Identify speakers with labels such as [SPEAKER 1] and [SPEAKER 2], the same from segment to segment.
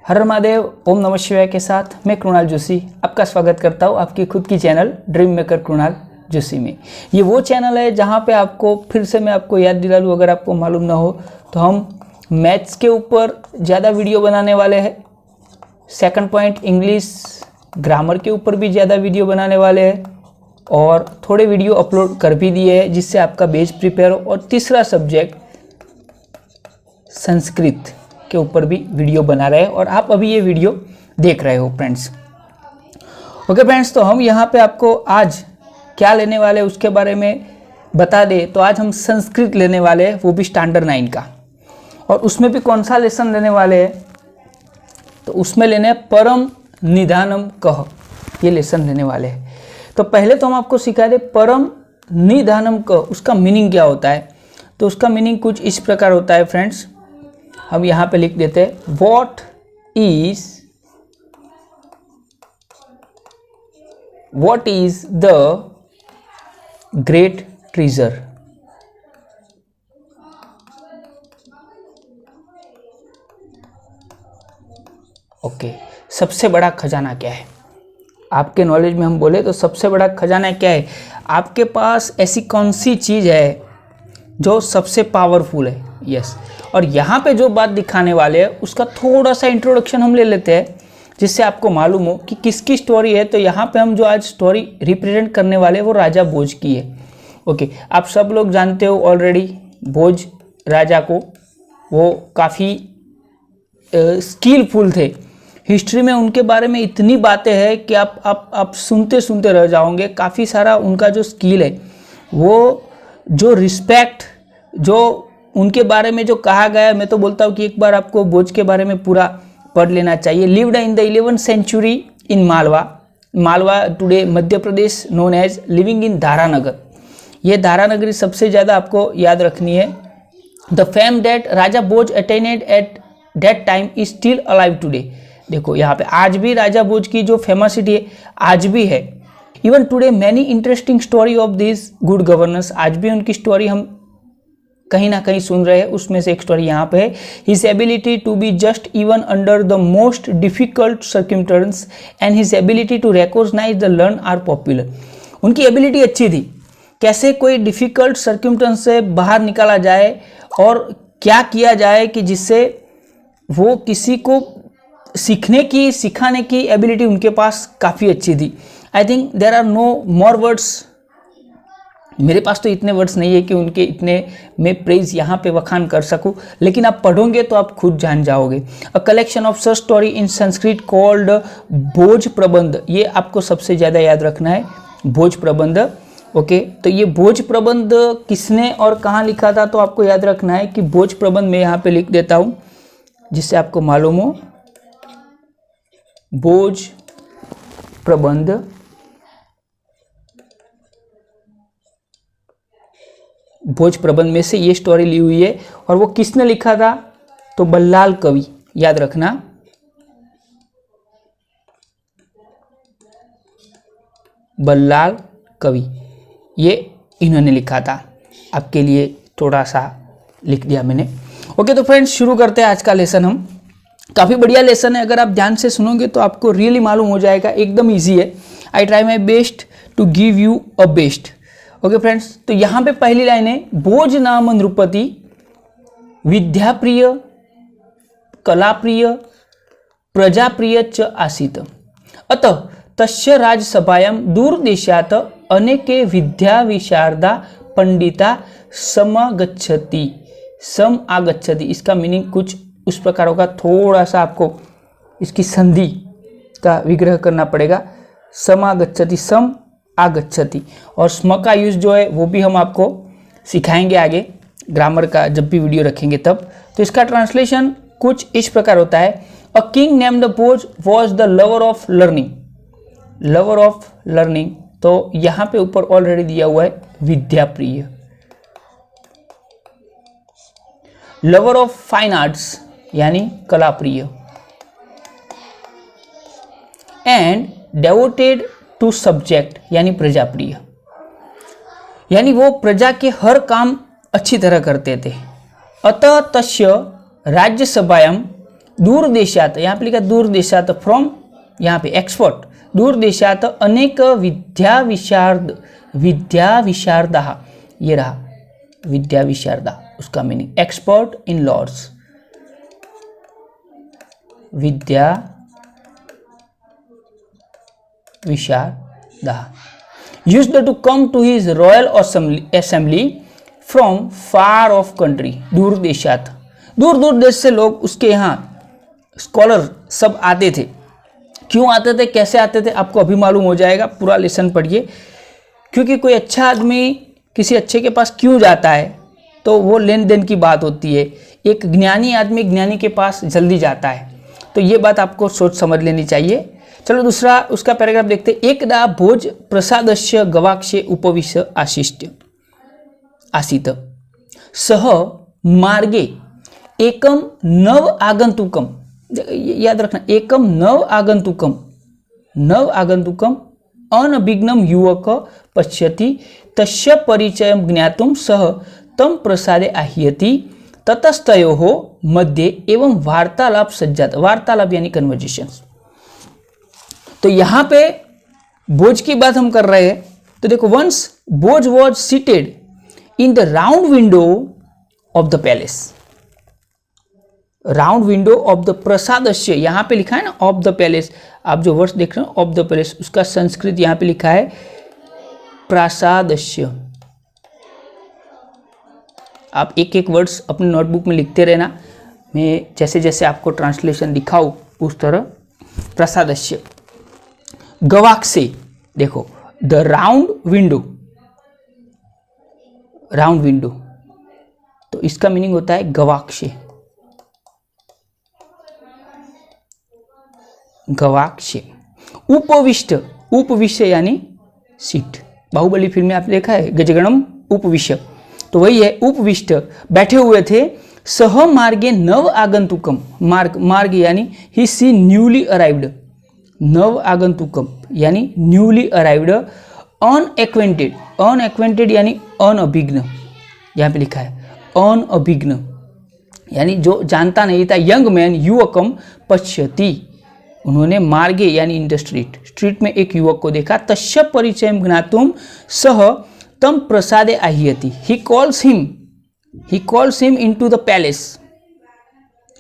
[SPEAKER 1] हर महादेव, ओम नमः शिवाय के साथ मैं कृणाल जोशी आपका स्वागत करता हूँ आपकी खुद की channel dream maker Krunal Joshi में। ये वो चैनल है जहाँ पे आपको फिर से मैं आपको याद दिला लूँ, अगर आपको मालूम ना हो तो हम मैथ्स के ऊपर ज़्यादा वीडियो बनाने वाले हैं। सेकंड पॉइंट इंग्लिश ग्रामर के ऊपर भी ज़्यादा वीडियो बनाने वाले हैं और थोड़े वीडियो अपलोड कर भी दिए हैं जिससे आपका बेस प्रिपेयर हो। और तीसरा सब्जेक्ट संस्कृत के ऊपर भी वीडियो बना रहे हैं और आप अभी ये वीडियो देख रहे हो फ्रेंड्स। ओके फ्रेंड्स, तो हम यहाँ पे आपको आज क्या लेने वाले हैं उसके बारे में बता दें तो आज हम संस्कृत लेने वाले हैं, वो भी स्टैंडर्ड 9 का। और उसमें भी कौन सा लेसन लेने वाले हैं तो उसमें लेने परम निधानम कह, ये लेसन लेने वाले हैं। तो पहले तो हम आपको सिखा दें परम निधानम कह, उसका मीनिंग क्या होता है। तो उसका मीनिंग कुछ इस प्रकार होता है फ्रेंड्स, हम यहाँ पे लिख देते हैं what is the great treasure. Okay, सबसे बड़ा खजाना क्या है। आपके नॉलेज में हम बोले तो सबसे बड़ा खजाना क्या है। आपके पास ऐसी कौन सी चीज़ है जो सबसे पावरफुल है। यस, और यहाँ पे जो बात दिखाने वाले हैं उसका थोड़ा सा इंट्रोडक्शन हम ले लेते हैं जिससे आपको मालूम हो कि किसकी स्टोरी है। तो यहाँ पे हम जो आज स्टोरी रिप्रेजेंट करने वाले हैं वो राजा भोज की है। ओके, आप सब लोग जानते हो ऑलरेडी भोज राजा को, वो काफ़ी स्किलफुल थे। हिस्ट्री में उनके बारे में इतनी बातें हैं कि आप सुनते सुनते रह जाओगे। काफ़ी सारा उनका जो स्किल है, वो जो रिस्पेक्ट जो उनके बारे में जो कहा गया है, मैं तो बोलता हूँ कि एक बार आपको भोज के बारे में पूरा पढ़ लेना चाहिए। Lived in the 11th century in Malwa today Madhya Pradesh, known as living in Dharanagar. ये धारानगरी सबसे ज़्यादा आपको याद रखनी है। The fame that Raja Bhoj attended at that time is still alive today. देखो यहाँ पे आज भी राजा भोज की जो फेमसिटी है आज भी है। Even today many interesting story of this good governance, आज भी उनकी स्टोरी हम कहीं ना कहीं सुन रहे हैं। उसमें से एक स्टोरी यहाँ पे है, his ability to be just even under the most difficult circumstance and his ability to recognise the learn are popular. उनकी एबिलिटी अच्छी थी, कैसे कोई डिफिकल्ट सर्कमस्टेंस से बाहर निकाला जाए और क्या किया जाए कि जिससे वो किसी को सीखने की सिखाने की एबिलिटी उनके पास काफ़ी अच्छी थी। I think there are no more words, मेरे पास तो इतने वर्ड्स नहीं है कि उनके इतने मैं प्रेज यहाँ पे वखान कर सकूँ, लेकिन आप पढ़ोगे तो आप खुद जान जाओगे। A collection of such story in Sanskrit called Bhoj Prabandh, ये आपको सबसे ज़्यादा याद रखना है, भोज प्रबंध। ओके, तो ये भोज प्रबंध किसने और कहाँ लिखा था तो आपको याद रखना है कि भोज प्रबंध मैं यहाँ पे लिख देता हूँ जिससे आपको मालूम हो। भोज प्रबंध भोज प्रबंध में से ये स्टोरी ली हुई है और वो किसने लिखा था तो बल्लाल कवि, याद रखना। बल्लाल कवि, ये इन्होंने लिखा था। आपके लिए थोड़ा सा लिख दिया मैंने। ओके, तो फ्रेंड्स शुरू करते हैं आज का लेसन। हम काफ़ी बढ़िया लेसन है, अगर आप ध्यान से सुनोगे तो आपको रियली मालूम हो जाएगा, एकदम ईजी है। I try my best to give you a best. Okay friends, तो यहाँ पे पहली लाइन है, भोज नाम नृपति विद्याप्रिय कलाप्रिय प्रजाप्रिय च आसीत, अतः तस्य राजसभायां दूरदेशात् अनेके विद्या विशारदा पंडिता समागच्छति। इसका मीनिंग कुछ उस प्रकार होगा, थोड़ा सा आपको इसकी संधि का विग्रह करना पड़ेगा। समागच्छति, सम आगच्छति, और स्म का यूज जो है वो भी हम आपको सिखाएंगे आगे ग्रामर का जब भी वीडियो रखेंगे तब। तो इसका ट्रांसलेशन कुछ इस प्रकार होता है, a king named Bhoj was the lover of learning. Lover of learning, तो यहाँ पे ऊपर ऑलरेडी दिया हुआ है विद्याप्रिय। लवर ऑफ फाइन आर्ट्स यानी कलाप्रिय, एंड डेवोटेड टू सब्जेक्ट यानी प्रजाप्रिय, यानी वो प्रजा के हर काम अच्छी तरह करते थे। अतः तस्य राज्यसभायां दूर देशात, यहाँ पे लिखा दूर देशात, फ्रॉम यहाँ पे एक्सपर्ट, दूर देशात अनेक विद्या विशारदा, ये रहा विद्या विशारदा, उसका मीनिंग एक्सपर्ट इन लॉर्ड्स, विद्या विशारदा, used to come to his royal assembly from far off country, दूर देशात, दूर दूर देश से लोग उसके यहाँ स्कॉलर सब आते थे। क्यों आते थे, कैसे आते थे, आपको अभी मालूम हो जाएगा, पूरा लेसन पढ़िए। क्योंकि कोई अच्छा आदमी किसी अच्छे के पास क्यों जाता है, तो वो लेन देन की बात होती है। एक ज्ञानी आदमी ज्ञानी के पास जल्दी जाता है, तो ये बात आपको सोच समझ लेनी चाहिए। चलो दूसरा उसका पैराग्राफ देखते। एकदा भोज प्रसादस्य गवाक्षे उपविश्य आसीत, सह मार्गे एकम नव आगंतुकम, याद रखना, एकम नव आगंतुकम अनभिघ्नं युवक पश्यति, तस्य परिचयं ज्ञातुं सह तम प्रसादे आह्यति, ततस्तयोः मध्ये एवं वार्तालाप सज्जात, वार्तालाप यानी कन्वर्जेशंस। तो यहाँ पे भोज की बात हम कर रहे हैं, तो देखो, once Bhoj was seated in the round window of the palace, round window of the प्रसादस्य, यहाँ पे लिखा है ना ऑफ द पैलेस, आप जो वर्ड्स देख रहे हो ऑफ द पैलेस, उसका संस्कृत यहाँ पे लिखा है प्रासादस्य। आप एक एक वर्ड्स अपने नोटबुक में लिखते रहना, मैं जैसे जैसे आपको ट्रांसलेशन दिखाऊं उस तरह। प्रसादस्य, गवाक्षे, देखो the round window, round window, तो इसका मीनिंग होता है गवाक्षे, गवाक्षे। उपविष्ट, उपविष्ट यानी सीट, बाहुबली फिल्म में आपने देखा है गजगणम उपविष्ट, तो वही है उपविष्ट, बैठे हुए थे। सह मार्गे नव आगंतुकम, मार्ग यानी ही सी न्यूली अराइव्ड, नव आगंतुकम यानी न्यूली अराइव्ड, अनएक्वेंटेड, अनएक्वेंटेड यानी अनअभिज्ञ, यहाँ पे लिखा है अनअभिज्ञ यानी जो जानता नहीं था, यंग मैन युवकम पश्यति, उन्होंने मार्गे यानी इन द स्ट्रीट, स्ट्रीट में एक युवक को देखा। तस्य परिचयं ज्ञातुं सह तम प्रसादे आह्यति, he calls him into the palace,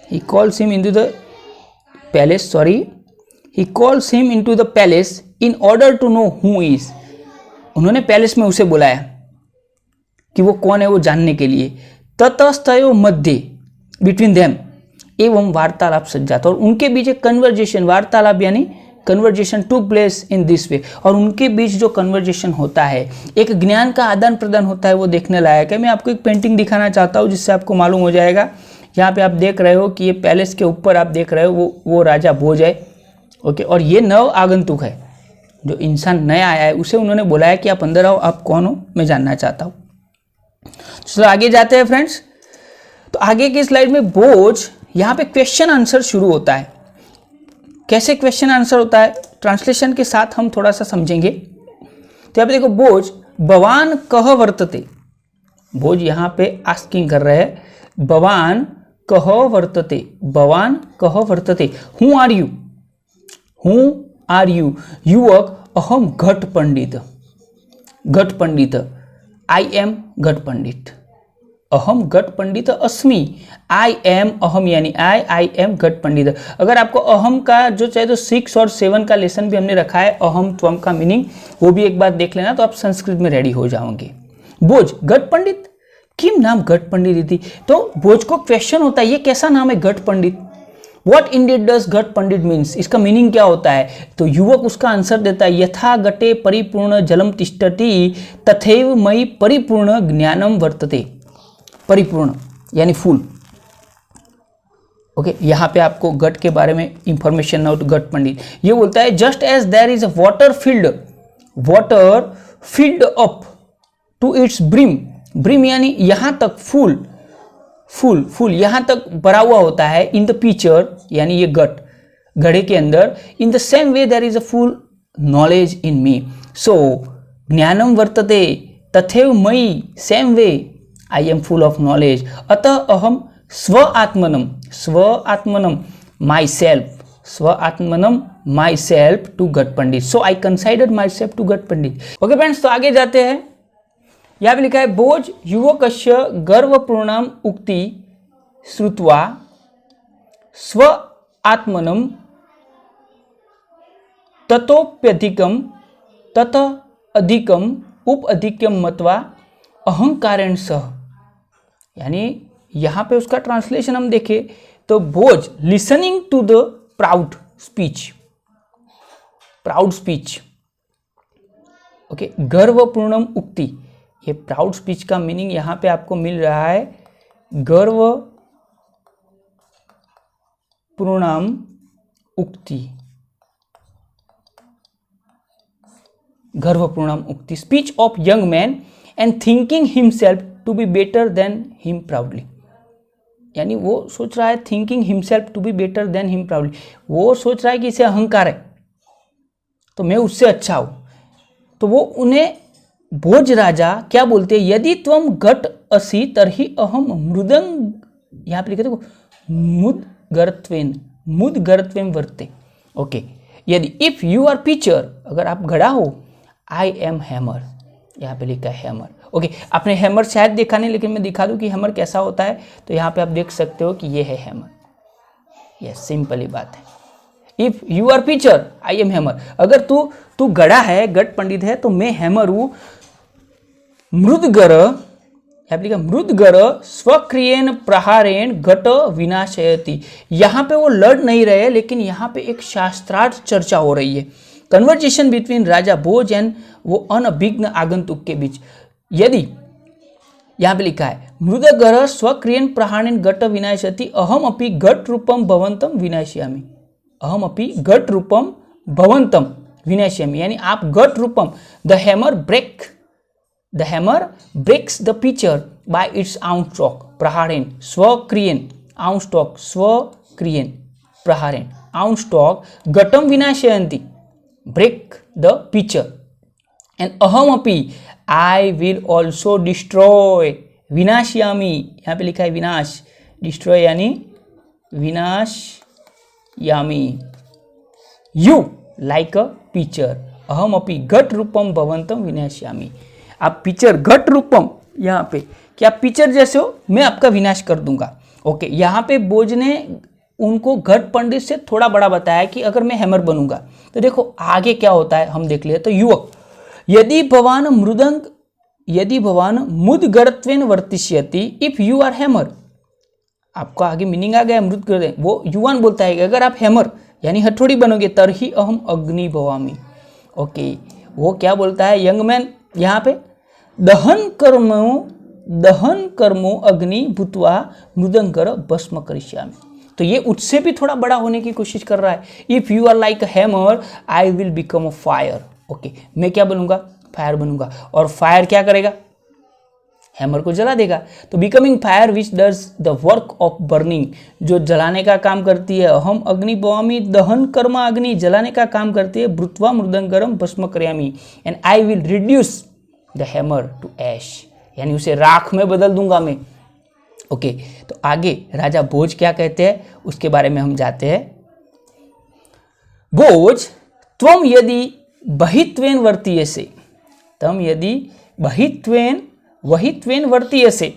[SPEAKER 1] he calls him into the palace, he calls him into the palace in order to know who is, उन्होंने पैलेस में उसे बुलाया कि वो कौन है, वो जानने के लिए। ततस्तयो मध्य, बिटवीन देम, एवं वार्तालाप सज्जात, और उनके बीच एक कन्वर्जेशन, वार्तालाप यानी conversation to place in this way, और उनके बीच जो कन्वर्जेशन होता है, एक ज्ञान का आदान प्रदान होता है, वो देखने लायक है। मैं आपको एक पेंटिंग दिखाना चाहता हूँ जिससे आपको मालूम हो जाएगा। यहाँ पे आप देख रहे हो कि ये पैलेस के ऊपर आप देख रहे हो वो राजा भोज है, ओके, और ये नव आगंतुक है, जो इंसान नया आया है उसे उन्होंने बुलाया कि आप अंदर आओ, आप कौन हो, मैं जानना चाहता हूँ। चलो आगे जाते हैं फ्रेंड्स। तो आगे की स्लाइड में भोज, यहाँ पे क्वेश्चन आंसर शुरू होता है। कैसे क्वेश्चन आंसर होता है, ट्रांसलेशन के साथ हम थोड़ा सा समझेंगे। तो यहाँ पे देखो, भोज भवान कह वर्तते, भोज यहाँ पे आस्किंग कर रहे हैं, भवान कह वर्तते, भवान कह वर्तते, who are you, who are you, युवक अहम घट पंडित, घट पंडित, आई एम घट पंडित, अहम घट पंडित अस्मि, आई एम, अहम यानी आई एम घट पंडित। अगर आपको अहम का जो चाहे तो 6 और 7 का लेसन भी हमने रखा है, अहम त्वम का मीनिंग, वो भी एक बार देख लेना, तो आप संस्कृत में रेडी हो जाओगे। भोज घट पंडित, किम नाम घट पंडित थी, तो भोज को क्वेश्चन होता है, ये कैसा नाम है घट पंडित, व्हाट इंडीड डज घट पंडित मीन्स, इसका मीनिंग क्या होता है। तो युवक उसका आंसर देता है, यथा घटे परिपूर्ण जलम तिष्ठति तथैव मयि परिपूर्ण ज्ञानम वर्तते, परिपूर्ण यानी फुल, ओके। यहाँ पे आपको घट के बारे में इंफॉर्मेशन नोट, घट पंडित ये बोलता है, just as there is a water filled up to its brim, brim यानी यहाँ तक, फुल यहाँ तक भरा हुआ होता है, इन द पिक्चर यानी ये घट, घड़े के अंदर, in the same way there is a full knowledge in me, so ज्ञानम वर्तते तथैव मयि, same way I am full of knowledge, अतः अहम स्व आत्मनम माई सेल्फ, स्व आत्मनम माई सेल्फ टू घट पंडित, सो आई कंसाइडर माई सेल्फ टू घट पंडित। ओके फ्रेंड्स, तो आगे जाते हैं। यहां पे लिखा है भोज युवकस्य गर्वपूर्णाम उक्ति श्रुत्वा स्व आत्मनम ततोप्यधिकम तत अधिकम उपअधिकम मत्वा अहंकारेण सह। यानी यहां पे उसका ट्रांसलेशन हम देखें तो Bhoj listening to the proud speech, okay, गर्वपूर्णम उक्ति, ये प्राउड स्पीच का मीनिंग यहां पे आपको मिल रहा है गर्व पूर्णम उक्ति, गर्वपूर्णम उक्ति, speech of young man and thinking himself to be better than him proudly. यानी वो सोच रहा है thinking himself to be better than him proudly, वो सोच रहा है कि इसे अहंकार है तो मैं उससे अच्छा हूं। तो वो उन्हें भोज राजा क्या बोलते हैं, यदि त्वम घट असि तरहि अहम मृदंग, यहां पे लिखे देखो मुदगरत्वेन वर्ते। ओके, यदि इफ यू आर पिचर, अगर आप घड़ा हो, आई एम हैमर, यहाँ पे लिखा है हैमर। ओके, आपने हैमर शायद देखा नहीं, लेकिन मैं दिखा दूं कि हैमर कैसा होता है। तो यहाँ पे आप देख सकते हो कि ये है हैमर, ये सिंपल ही बात है। If you are pitcher I am hammer, अगर तू गड़ा है, गट पंडित है, तो मैं हैमर हूं। मृदगर, यहाँ पे लिखा मृदगर स्वक्रियेन प्रहारेण घट विनाशयति। यहाँ पे वो लड़ नहीं रहे, लेकिन यहाँ पे एक शास्त्रार्थ चर्चा हो रही है, conversation between Raja Bhoj and वो अनभिज्ञ आगंतुक के बीच। यदि यहां पे लिखा है मृदगर स्वक्रियन प्रहारेण घट विनाशयति अहम अपि घट रूपम भवंतम विनाशयामि, अहम अपि घट रूपम भवंतम विनाशयामि, यानी आप घट रूपम, the hammer breaks the pitcher by its own stroke प्रहारेण स्वक्रियन, आउन स्ट्रोक स्वक्रियन प्रहारेण, आउन स्ट्रोक घटम विनाशयन्ति, break the pitcher, and aham api I will also destroy विनाशयामी, यहाँ पे लिखा है विनाश, डिस्ट्रॉय यानी विनाश यामी, यू लाइक अ पिचर, अहम अपि घट रूपम भवंतम विनाशयामी। आप पिचर घट रूपम, यहाँ पे कि आप पिचर जैसे हो, मैं आपका विनाश कर दूंगा। ओके, यहाँ पे बोझ ने उनको घट पंडित से थोड़ा बड़ा बताया कि अगर मैं हैमर बनूंगा तो देखो आगे क्या होता है हम देख लिए। तो युवक, यदि भवान मुदगरत्वेन वर्तिष्यति, इफ यू आर हैमर, आपको आगे मीनिंग आ गया मृदगर, वो युवान बोलता है कि अगर आप हैमर यानी हथौड़ी बनोगे तरही अहम अग्नि भवामी। ओके, वो क्या बोलता है यंग मैन, यहाँ पे दहन कर्मो अग्नि भूत्वा मृदंगर भस्म करिष्यामि। तो ये उससे भी थोड़ा बड़ा होने की कोशिश कर रहा है। If you are like a hammer I will become a fire. Okay, मैं क्या बनूंगा, फायर बनूंगा, और फायर क्या करेगा, हैमर को जला देगा। तो becoming fire which does the work of burning, जो जलाने का काम करती है, अहम अग्नि भवामी, दहन कर्म अग्नि जलाने का काम करती है, भूत्वा मृदंगरम भस्म करयामी, and I will reduce the hammer to ash, यानी उसे राख में बदल दूंगा मैं। ओके, तो आगे राजा भोज क्या कहते हैं उसके बारे में हम जाते हैं। भोज, त्वम यदि बहित्वेन वर्तीयसे, तम यदि वहित्वेन वर्तीयसे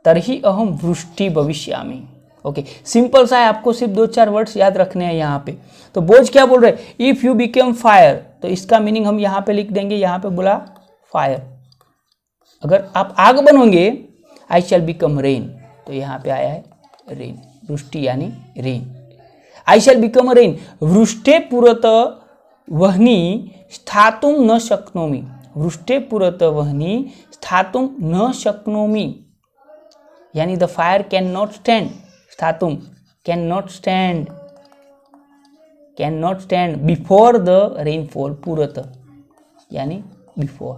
[SPEAKER 1] तरहि अहम वृष्टि भविष्यामि। ओके, सिंपल सा है, आपको सिर्फ 2-4 वर्ड्स याद रखने हैं यहाँ पे। तो भोज क्या बोल रहे, इफ यू बिकम फायर, तो इसका मीनिंग हम यहाँ पे लिख देंगे, यहाँ पे बोला फायर, अगर आप आग बनोगे आई शैल बिकम रेन, तो यहाँ पे आया है रेन, वृष्टि यानी रेन। आई शैल बिकम रेन, वृष्टे पुरत वह्नि स्थातुम न शक्नोमि, वृष्टे पुरत वह्नि स्थातुम न शक्नोमि, यानी the fire can not stand, स्थातुम can not stand before the rainfall, पुरत यानी बिफोर,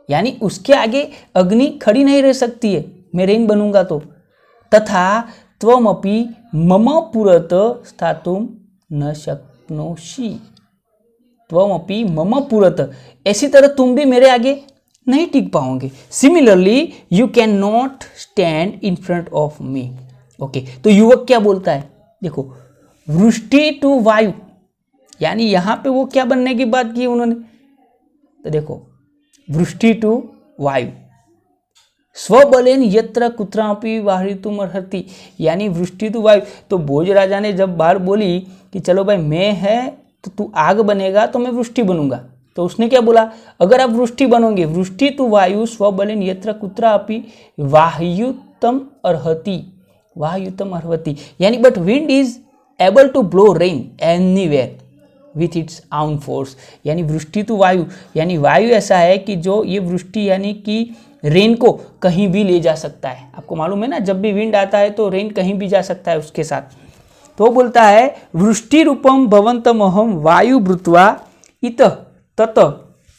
[SPEAKER 1] यानी उसके आगे अग्नि खड़ी नहीं रह सकती है, मैं रेन बनूंगा तो। तथा त्वमपि मम पुरत स्थातुम न शक्नोषि, त्वमपि मम पुरत, ऐसी तरह तुम भी मेरे आगे नहीं टिक पाओगे। Similarly you can not stand in front of me, okay, तो युवक क्या बोलता है, देखो वृष्टि टू वायु, यानी यहां पे वो क्या बनने की बात की उन्होंने, तो देखो वृष्टि टू वायु, स्वबलेन यत्र कुत्रापि वाहयितुम अर्हति, यानी वृष्टि टू वायु। तो भोज राजा ने जब बार बोली कि चलो भाई मैं है तो तू आग बनेगा तो मैं वृष्टि बनूंगा, तो उसने क्या बोला, अगर आप वृष्टि बनोगे, वृष्टि टू वायु स्वबलेन यत्र कुत्रापि वाहयितुम अर्हति, वाहयितुम अर्हति, यानी but wind is able to blow rain anywhere with its own force, यानी वृष्टि टू वायु, यानी वायु ऐसा है कि जो ये वृष्टि यानी कि रेन को कहीं भी ले जा सकता है। आपको मालूम है ना, जब भी विंड आता है तो रेन कहीं भी जा सकता है उसके साथ। तो बोलता है वृष्टि रूपम भवंतमहम वायु भूत्वा इत तत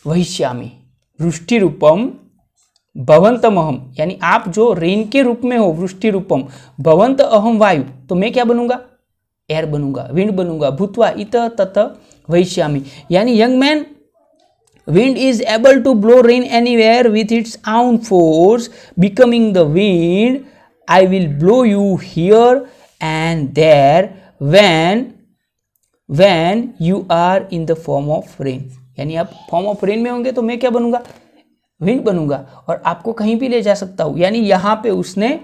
[SPEAKER 1] वहिष्यामि, वृष्टि रूपम भवंतमहम, यानी आप जो रेन के रूप में हो, वृष्टि रूपम, भवंत अहम वायु, तो मैं क्या बनूंगा, एयर बनूंगा, विंड बनूंगा, भूत्वा इत तत वहिष्यामि, यानी young man, wind is able to blow rain anywhere with its own force, becoming the wind, I will blow you here and there when you are in the form of rain, यानी आप form of rain में होंगे तो मैं क्या बनूंगा, wind बनूंगा और आपको कहीं भी ले जा सकता हूं। यानी यहां पे उसने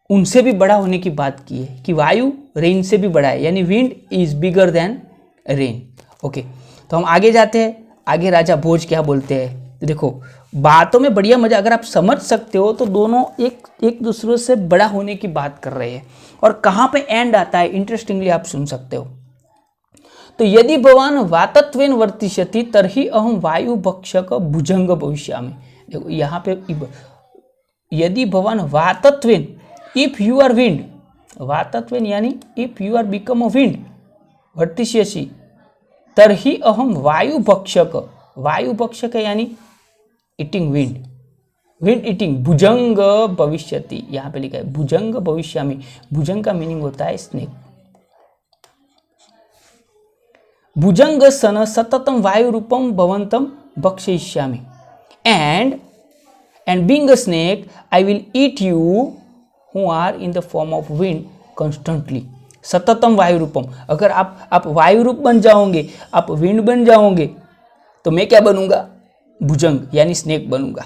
[SPEAKER 1] उनसे भी बड़ा होने की बात की है कि वायु रेन से भी बड़ा है, यानी wind is bigger than rain. Okay, तो हम आगे जाते हैं, आगे राजा भोज क्या बोलते हैं, तो देखो बातों में बढ़िया मजा, अगर आप समझ सकते हो तो दोनों एक दूसरे से बड़ा होने की बात कर रहे हैं, और कहाँ पे एंड आता है इंटरेस्टिंगली आप सुन सकते हो। तो यदि भवान वातत्वेन वर्तिष्यति तर्हि अहम वायु भक्षक भुजंग भविष्यामि, देखो यहाँ पे यदि भवान वातत्वेन, इफ यू आर विंड, वातत्वेन यानी if you are become a wind, वर्तिष्यसि तर्हि अहम वायु भक्षक, वायु भक्षक यानी ईटिंग विंड, विंड ईटिंग, भुजंग भविष्यति, यहाँ पे लिखा है भुजंग भविष्यामि, भुजंग का मीनिंग होता है स्नेक, भुजंग सन सततम वायु रूपम भवंतम भक्षयिष्यामि and being a snake I will eat you who are in the form of wind constantly, सततम वायु रूपम, अगर आप वायु रूप बन जाओगे, आप विंड बन जाओगे, तो मैं क्या बनूंगा, भुजंग यानी स्नेक बनूंगा।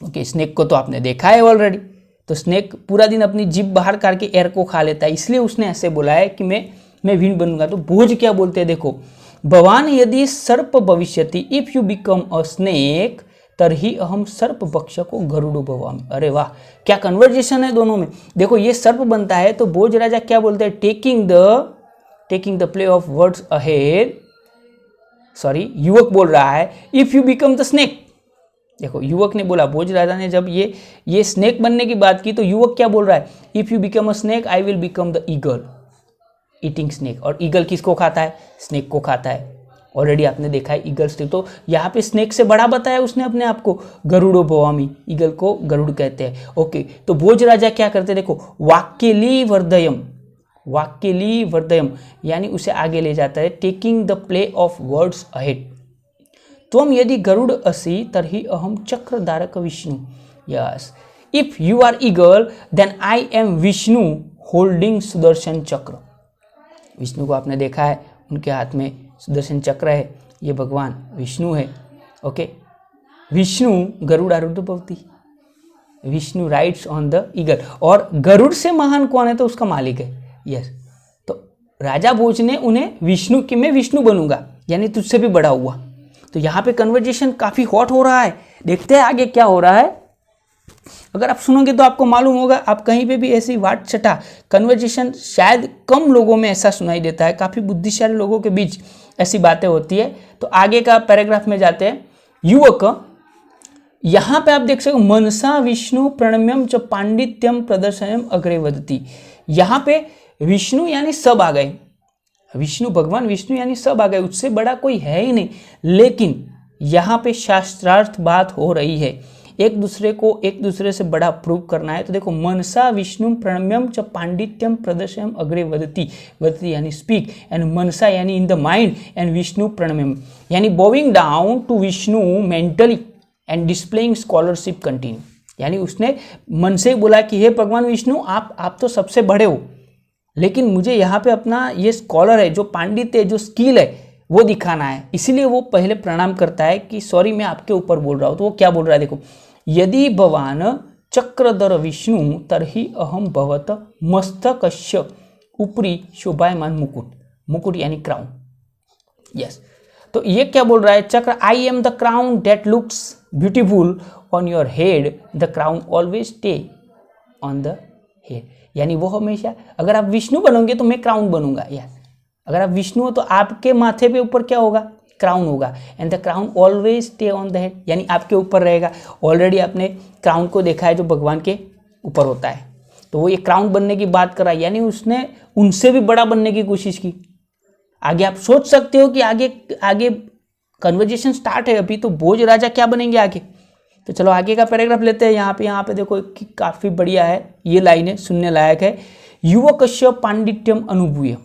[SPEAKER 1] ओके, स्नेक को तो आपने देखा है ऑलरेडी, तो स्नेक पूरा दिन अपनी जीभ बाहर करके एयर को खा लेता है, इसलिए उसने ऐसे बोला है कि मैं विंड बनूंगा। तो भोज क्या बोलते हैं, देखो भवान यदि सर्प भविष्यति, if you become a snake तरही अहम सर्प भक्षको गरुड़ो भवामि। अरे वाह, क्या कन्वर्जेशन है दोनों में। देखो ये सर्प बनता है तो भोज राजा क्या बोलते हैं, taking the play of words ahead, sorry युवक बोल रहा है if you become the snake. देखो युवक ने बोला, भोज राजा ने जब ये स्नेक बनने की बात की तो युवक क्या बोल रहा है, if you become a snake I will become the eagle, eating snake. और ईगल किसको खाता है, स्नेक को खाता है। ऑलरेडी आपने देखा है ईगल स्नेक, तो यहाँ पे स्नेक से बड़ा बताया उसने अपने आप को, गरुड़ो भवामि, ईगल को गरुड़ कहते हैं। ओके, तो भोज राजा क्या करते हैं, देखो वाक्यली वर्धयम यानी उसे आगे ले जाता है, taking the play of words ahead. त्वम यदि गरुड़ असि तरहि अहम चक्रधारक Vishnu, yes if you are eagle then I am Vishnu holding Sudarshan Chakra. Vishnu को आपने देखा है, उनके हाथ में सुदर्शन चक्र है, ये भगवान विष्णु है। ओके, विष्णु गरुड़ारूढ़ भवति, Vishnu rides on the eagle. और गरुड़ से महान कौन है, तो उसका मालिक है। यस, तो राजा भोज ने उन्हें विष्णु की, मैं विष्णु बनूंगा यानी तुझसे भी बड़ा हुआ। तो यहाँ पे कन्वर्जेशन काफी हॉट हो रहा है, देखते हैं आगे क्या हो रहा है। अगर आप सुनोगे तो आपको मालूम होगा, आप कहीं पे भी ऐसी वाट छटा कन्वर्जेशन शायद कम लोगों में ऐसा सुनाई देता है, काफी बुद्धिशाली लोगों के बीच ऐसी बातें होती है। तो आगे का पैराग्राफ में जाते हैं। युवक, यहां पे आप देख सकते हो, मनसा विष्णु प्रणम्यम च पांडित्यम प्रदर्शनम अग्रे वदति। यहां पे विष्णु यानी सब आ गए, विष्णु भगवान विष्णु यानी सब आ गए, उससे बड़ा कोई है ही नहीं। लेकिन यहां पे शास्त्रार्थ बात हो रही है, एक दूसरे से बड़ा प्रूव करना है। तो देखो मनसा विष्णु प्रणम्यम च पांडित्यम प्रदर्शनम अग्रे वदति, वदति यानी स्पीक, एंड मनसा यानी in the mind, and Vishnu प्रणम्यम यानी bowing down to Vishnu mentally and displaying scholarship continue. यानी उसने मन से ही बोला कि हे भगवान विष्णु, आप तो सबसे बड़े हो, लेकिन मुझे यहाँ पे अपना ये स्कॉलर है, जो पांडित्य है, जो स्किल है, वो दिखाना है। इसीलिए वो पहले प्रणाम करता है कि सॉरी मैं आपके ऊपर बोल रहा हूँ। तो वो क्या बोल रहा है देखो, यदि भवान चक्रधर विष्णु तरहि अहम भवत मस्तकस्य ऊपरी शोभायमान मुकुट, मुकुट यानी क्राउन। यस, तो ये क्या बोल रहा है, चक्र, आई am the crown that looks beautiful on your head, the crown always stay on the head. यानी वो हमेशा, अगर आप विष्णु बनोगे तो मैं क्राउन बनूंगा। यस, अगर आप विष्णु हो तो आपके माथे पे ऊपर क्या होगा, क्राउन होगा। And the crown always stay on the head, यानी आपके ऊपर रहेगा। ऑलरेडी आपने क्राउन को देखा है जो भगवान के ऊपर होता है, तो वो ये क्राउन बनने की बात कर रहा है, यानी उसने उनसे भी बड़ा बनने की कोशिश की। आगे आप सोच सकते हो कि आगे कन्वर्जेशन स्टार्ट है अभी, तो भोज राजा क्या बनेंगे आगे। तो चलो आगे का पैराग्राफ लेते हैं। यहाँ पे देखो काफी बढ़िया है, ये लाइनें सुनने लायक है। युवकस्य पांडित्यम अनुभूय,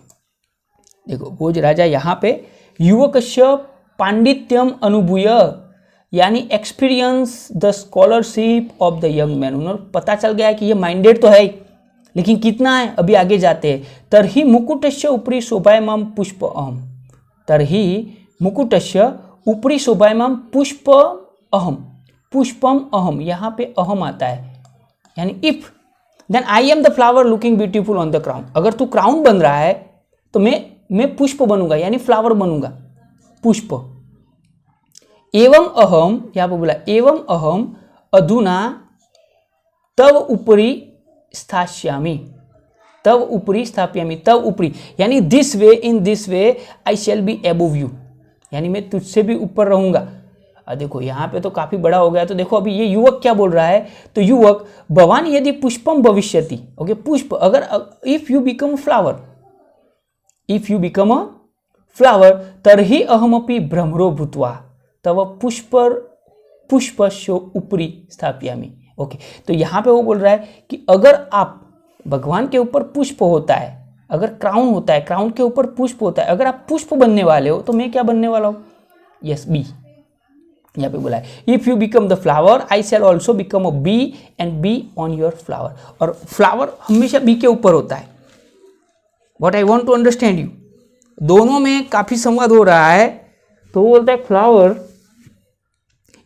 [SPEAKER 1] देखो भोज राजा यहाँ पे युवकस्य पांडित्यम अनुभूय, यानी experience the scholarship of the young man. उन्होंने पता चल गया कि ये माइंडेड तो है, लेकिन कितना है, अभी आगे जाते हैं। तरही मुकुटस्य ऊपरी शोभायमान पुष्प अहम, तरही मुकुटस्य ऊपरी शोभायमान पुष्प अहम, पुष्पम अहम, यहाँ पे अहम आता है, यानी if then I am the flower looking beautiful on the crown. अगर तू क्राउन बन रहा है तो मैं पुष्प बनूंगा, यानी फ्लावर बनूंगा, पुष्प। एवं अहम, यहाँ पे बोला एवं अहम अधुना तव ऊपरी स्थास्यामि, तव ऊपरी स्थाप्यामि, तव ऊपरी यानी this way, in this way I shall be above you, यानी मैं तुझसे भी ऊपर रहूंगा। देखो यहाँ पे तो काफी बड़ा हो गया। तो देखो अभी ये युवक क्या बोल रहा है, तो युवक, भवान यदि पुष्पम भविष्यति, ओके, पुष्प, अगर if you become flower, if you become a flower तरहि अहमपि भ्रमरो भूत्वा तव पुष्पस्य ऊपरी स्थाप्यामि। ओके, तो यहाँ पे वो बोल रहा है कि अगर आप, भगवान के ऊपर पुष्प होता है, अगर क्राउन होता है, क्राउन के ऊपर पुष्प होता है, अगर आप पुष्प बनने वाले हो तो मैं क्या बनने वाला हूँ, यस, बी। यहाँ पे बोला है if you become the flower I shall also become a bee and bee on your flower. और फ्लावर हमेशा बी के ऊपर होता है। What I want to understand you, दोनों में काफी संवाद हो रहा है। तो वो बोलता है flower,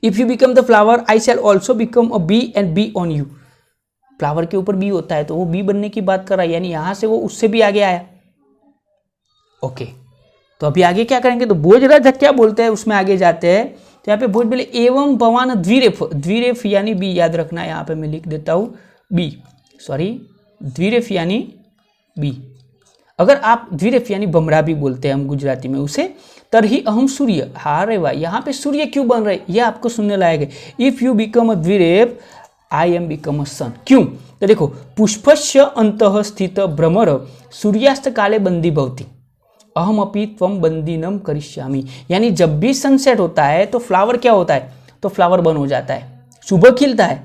[SPEAKER 1] if you become the flower I shall also become a bee and bee on you. Flower के ऊपर बी होता है तो वो बी बनने की बात कर रहा है, यानी यहां से वो उससे भी आगे आया। ओके, तो अभी आगे क्या करेंगे, तो भोज राजा क्या बोलते हैं उसमें आगे जाते हैं। तो यहाँ पे भोज बोले एवं भवान द्विरेफ, द्विरेफ यानी बी, याद रखना, यहाँ पे मैं लिख देता हूँ बी, सॉरी, द्विरेफ यानी बी। अगर आप द्विरेफ यानी बमरा भी बोलते हैं हम गुजराती में उसे, तरही अहम सूर्य, हाँ रे वाह, यहाँ पे सूर्य क्यों बन रहे, ये आपको सुनने लायक है। इफ यू बिकम अ द्विरेफ I am become a sun, क्यों, तो देखो पुष्पस्य अंतः स्थित भ्रमर सूर्यास्त काले बंदी भवती अहम अपि त्वम बंदीनम करिष्यामि। यानी जब भी सनसेट होता है तो फ्लावर क्या होता है, तो फ्लावर बन हो जाता है, सुबह खिलता है,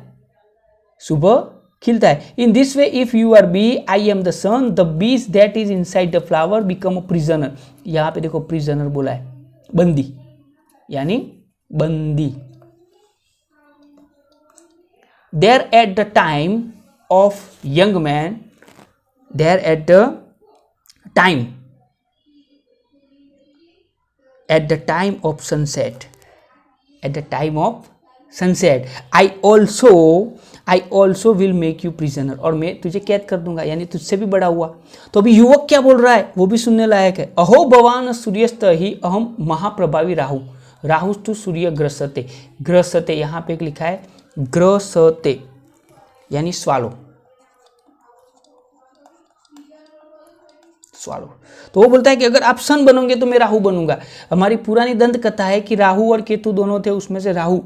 [SPEAKER 1] सुबह खिलता है। In this way if you are bee I am the sun, the bees that is inside the flower become a prisoner. यहाँ पे देखो प्रिजनर बोला है, बंदी यानी बंदी। There at the time of young man, there at the time, at the time of sunset, at the time of sunset I also will make you prisoner, और मैं तुझे कैद कर दूंगा, यानी तुझसे भी बड़ा हुआ। तो अभी युवक क्या बोल रहा है वो भी सुनने लायक है। अहो भवान सूर्यस्त ही अहम महाप्रभावी राहु, राहुस्तु सूर्य ग्रसते, ग्रसते यहाँ पे एक लिखा है ग्रसते यानी स्वालो, स्वालो। तो वो बोलता है कि अगर आप सन बनोगे तो मैं राहु बनूंगा। हमारी पुरानी दंत कथा है कि राहु और केतु दोनों थे, उसमें से राहु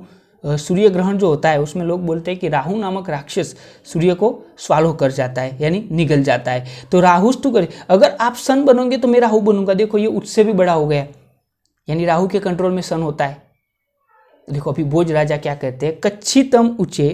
[SPEAKER 1] सूर्य ग्रहण जो होता है उसमें लोग बोलते हैं कि राहु नामक राक्षस सूर्य को स्वालो कर जाता है, यानी निगल जाता है। तो राहुस्तु करे, अगर आप सन बनोगे तो मैं राहु बनूंगा। देखो ये उससे भी बड़ा हो गया, यानी राहु के कंट्रोल में सन होता है। देखो अभी भोज राजा क्या कहते हैं, कच्छितम उच्चे,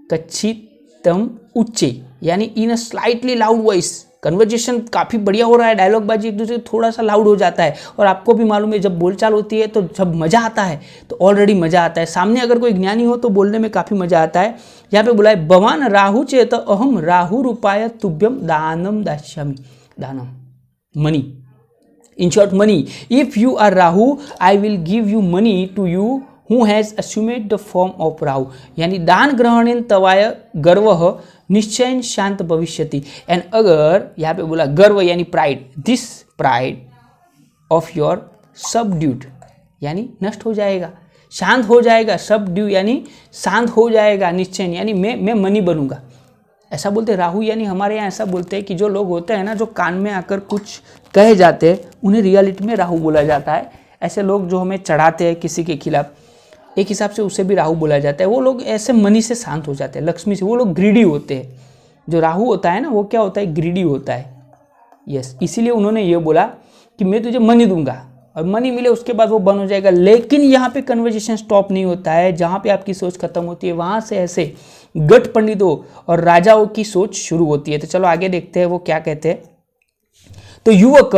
[SPEAKER 1] कच्छितम उच्चे यानी in a slightly loud voice, conversation काफ़ी बढ़िया हो रहा है, डायलॉग बाजी एक दूसरे थोड़ा सा लाउड हो जाता है, और आपको भी मालूम है जब बोलचाल होती है तो जब मज़ा आता है तो ऑलरेडी मज़ा आता है, सामने अगर कोई ज्ञानी हो तो बोलने में काफ़ी मज़ा आता है। यहाँ पे बोला है भवान राहु चेत अहम राहु रूपाय तुभ्यम दानम दास्यामि, दानम money, in short money, if you are Rahu I will give you money to you who has assumed the form of Rahu, यानी दान ग्रहणेन तवाय गर्वः निश्चयन शांत भविष्यति। एंड अगर यहाँ पे बोला गर्व यानी pride, this pride of your subdued यानी नष्ट हो जाएगा, शांत हो जाएगा, सबड्यू यानी शांत हो जाएगा, निश्चयन यानी मैं मनी बनूंगा, ऐसा बोलते। राहु यानी हमारे यहाँ ऐसा बोलते हैं कि जो लोग होते हैं ना, जो कान में आकर कुछ कहे जाते हैं, उन्हें रियलिटी में राहु बोला जाता है। ऐसे लोग जो हमें चढ़ाते हैं किसी के खिलाफ, एक हिसाब से उसे भी राहु बोला जाता है। वो लोग ऐसे मनी से शांत हो जाते हैं, लक्ष्मी से। वो लोग ग्रीडी होते हैं। जो राहु होता है ना, वो क्या होता है, ग्रीडी होता है। यस, इसीलिए उन्होंने ये बोला कि मैं तुझे मनी दूंगा, और मनी मिले उसके बाद वो बन हो जाएगा। लेकिन यहाँ पे कन्वर्सेशन स्टॉप नहीं होता है। जहाँ पे आपकी सोच खत्म होती है, वहाँ से ऐसे गट पंडितों और राजाओं की सोच शुरू होती है। तो चलो आगे देखते हैं वो क्या कहते हैं। तो युवक,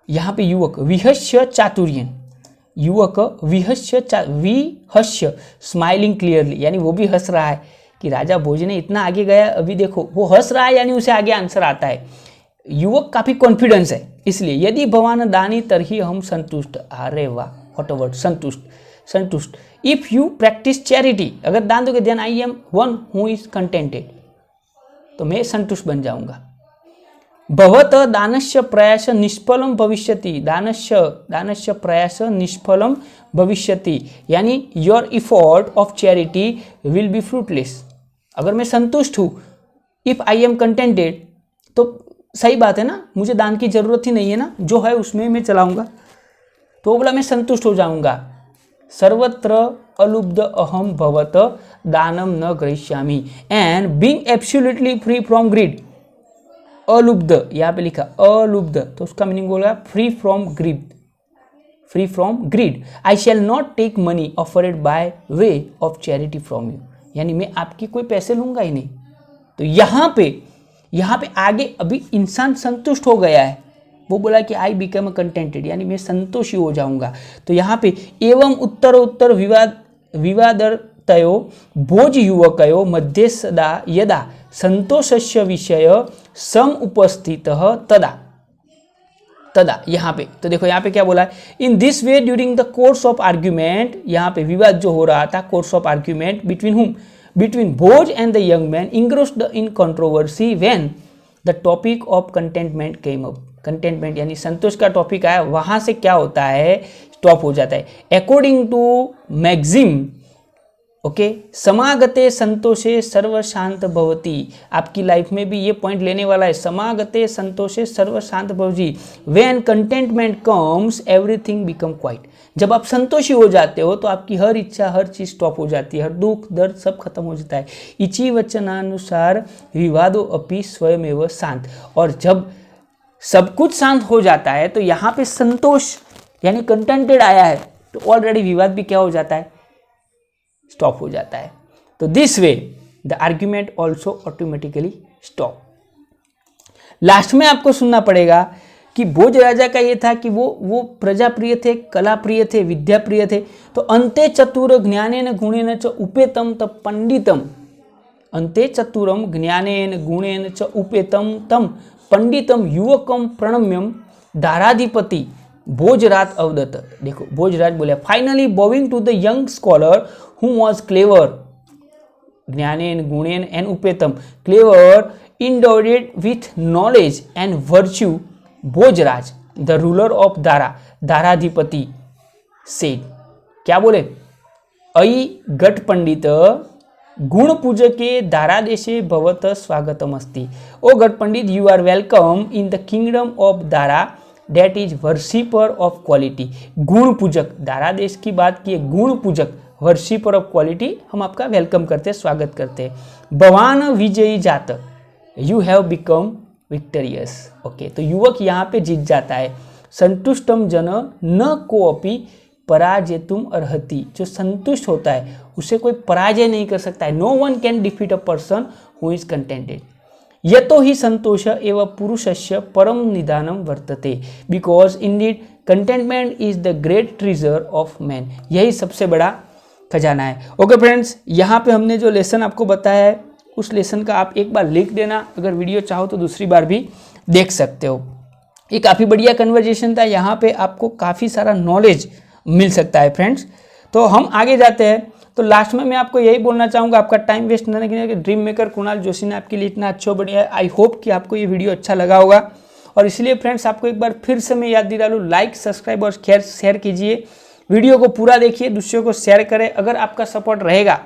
[SPEAKER 1] यहाँ पे युवक विहस्य चातुर्यन, युवक विहस्य विहस्य स्माइलिंग क्लियरली, यानी वो भी हंस रहा है कि राजा भोज ने इतना आगे गया, अभी देखो वो हंस रहा है, यानी उसे आगे आंसर आता है। युवक काफी कॉन्फिडेंस है, इसलिए यदि भवान दानी तरही हम संतुष्ट। अरे वाह, व्हाट अ वर्ड, संतुष्ट, संतुष्ट। इफ यू प्रैक्टिस चैरिटी, अगर दान दोगे, then I am one who is contented, तो मैं संतुष्ट बन जाऊंगा। भवत दानस्य प्रयास निष्फलम भविष्यति, दानस्य प्रयास निष्फलम भविष्यति, यानी your effort of charity will be fruitless. अगर मैं संतुष्ट हूं, इफ आई एम कंटेंटेड, तो सही बात है ना, मुझे दान की जरूरत ही नहीं है ना, जो है उसमें मैं चलाऊंगा। तो बोला मैं संतुष्ट हो जाऊंगा। सर्वत्र अलुब्ध अहम भवत दानम न ग्रहीष्यामि, and being absolutely free from greed. अलुब्ध, यहाँ पे लिखा अलुब्ध, तो उसका मीनिंग बोला free from greed, free from greed. I shall not take money offered by way of charity from you, यानी मैं आपकी कोई पैसे लूंगा ही नहीं। तो यहाँ पे आगे अभी इंसान संतुष्ट हो गया है, वो बोला कि आई बिकम कंटेंटेड, यानी मैं संतोषी हो जाऊंगा। तो यहाँ पे एवं उत्तर विवादर्तयो भोज युवकयो मध्य सदा यदा संतोषस्य विषय सम उपस्थितः तदा यहाँ पे, तो देखो यहाँ पे क्या बोला है, in this way during the course of argument, यहाँ पे विवाद जो हो रहा था, कोर्स ऑफ आर्ग्यूमेंट बिटवीन हुम, between Bhoj and the young man engrossed in controversy when the topic of contentment came up. Contentment यानी संतोष का टॉपिक आया, वहां से क्या होता है, स्टॉप हो जाता है। अकॉर्डिंग टू मैक्सिम, ओके, समागते संतोषे सर्व शांत भवती, आपकी लाइफ में भी ये पॉइंट लेने वाला है। समागते संतोषे सर्व शांत भवती, when contentment comes everything become quiet. जब आप संतोषी हो जाते हो तो आपकी हर इच्छा, हर चीज स्टॉप हो जाती है, हर दुख दर्द सब खत्म हो जाता है। इची वचनानुसार विवादो अपि स्वयमेव शांत, और जब सब कुछ शांत हो जाता है तो यहाँ पे संतोष यानी कंटेंटेड आया है, तो ऑलरेडी विवाद भी क्या हो जाता है, स्टॉप हो जाता है। तो this way the argument also automatically stop. Last में आपको सुनना पड़ेगा कि भोज राजा का ये था कि वो प्रजा प्रिय थे, कला प्रिय थे, विद्या प्रिय थे। तो अंते चतुर ज्ञानेन गुणेन च उपेतम तम पंडितम, अंते चतुरम ज्ञानेन गुणेन च उपेतम तम पंडितम युवकम प्रणम्यम दाराधिपति भोजराज अवदत्त। देखो भोजराज बोले, finally bowing to the young scholar who was clever, ज्ञानेन गुणेन एंड उपेतम, clever endowed with knowledge and virtue, Bhojraj the ruler of दाराधिपति सेड, क्या बोले, अयि गट पंडित गुण पूजके दारादेशे भवत स्वागतम अस्ति। Oh great pandit, you are welcome in the kingdom of Dhara that is worshipper of quality. गुण पूजक, दारा देश की बात की, गुण पूजक वर्शिपर ऑफ क्वालिटी, हम आपका वेलकम करते हैं, स्वागत करते हैं। भवान विजयी जात, you have become victorious. Okay, तो युवक यहाँ पे जीत जाता है। संतुष्टम जन न कोअपि पराजयतुम अर्हति, जो संतुष्ट होता है उसे कोई पराजय नहीं कर सकता है। No one can defeat a person who is contented. यतो ही संतोष एव पुरुषस्य परम निदानम वर्तते, because indeed contentment is the great treasure of man. यही सबसे बड़ा खजाना है। ओके फ्रेंड्स, यहाँ पे हमने जो लेसन आपको बताया है उस लेसन का आप एक बार लिख देना, अगर वीडियो चाहो तो दूसरी बार भी देख सकते हो। ये काफ़ी बढ़िया कन्वर्जेशन था, यहाँ पे आपको काफ़ी सारा नॉलेज मिल सकता है फ्रेंड्स। तो हम आगे जाते हैं। तो लास्ट में मैं आपको यही बोलना चाहूँगा, आपका टाइम वेस्ट न करने के ड्रीम मेकर कुणाल जोशी ने आपके लिए इतना अच्छा बढ़िया है। आई होप कि आपको ये वीडियो अच्छा लगा होगा, और इसलिए फ्रेंड्स आपको एक बार फिर से मैं याद दिला लूँ, लाइक सब्सक्राइब और शेयर कीजिए, वीडियो को पूरा देखिए, दूसरों को शेयर करें। अगर आपका सपोर्ट रहेगा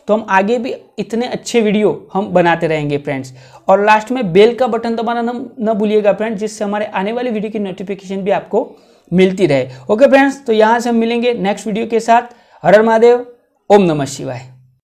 [SPEAKER 1] तो हम आगे भी इतने अच्छे वीडियो हम बनाते रहेंगे फ्रेंड्स। और लास्ट में बेल का बटन दबाना न भूलिएगा फ्रेंड्स, जिससे हमारे आने वाली वीडियो की नोटिफिकेशन भी आपको मिलती रहे। ओके फ्रेंड्स, तो यहाँ से हम मिलेंगे नेक्स्ट वीडियो के साथ। हर हर महादेव, ओम नमः शिवाय।